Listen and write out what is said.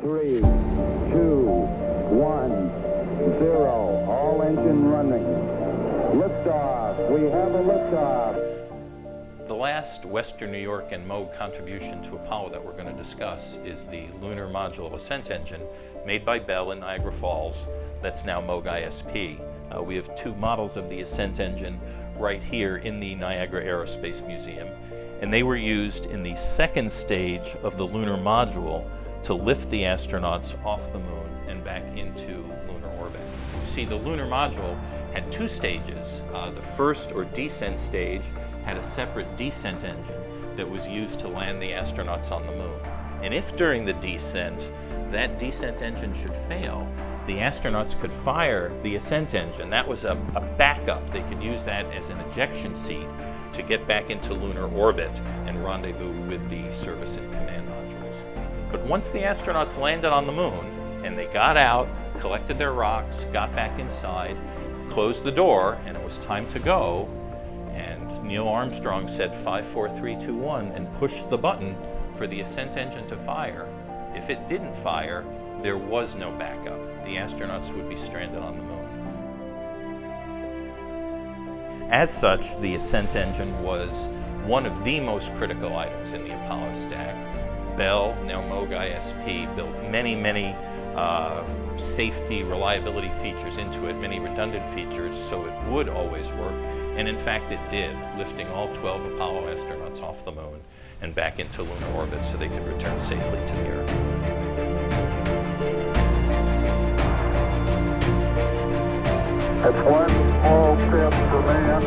3, 2, 1, 0. All engine running. Liftoff. We have a liftoff. The last Western New York and Moog contribution to Apollo that we're going to discuss is the Lunar Module Ascent engine made by Bell in Niagara Falls that's now Moog ISP. We have two models of the Ascent engine right here in the Niagara Aerospace Museum, and they were used in the second stage of the lunar module to lift the astronauts off the moon and back into lunar orbit. You see, the lunar module had two stages. The first, or descent stage, had a separate descent engine that was used to land the astronauts on the moon. And if during the descent, that descent engine should fail, the astronauts could fire the ascent engine. That was a backup. They could use that as an ejection seat to get back into lunar orbit and rendezvous with the service and command modules. But once the astronauts landed on the moon and they got out, collected their rocks, got back inside, closed the door, and it was time to go, and Neil Armstrong said 5, 4, 3, 2, 1 and pushed the button for the ascent engine to fire. If it didn't fire, there was no backup. The astronauts would be stranded on the moon. As such, the ascent engine was one of the most critical items in the Apollo stack. Bell, now Moog ISP, built many safety, reliability features into it, many redundant features, so it would always work. And in fact, it did, lifting all 12 Apollo astronauts off the moon and back into lunar orbit so they could return safely to the Earth. That's one small step for man,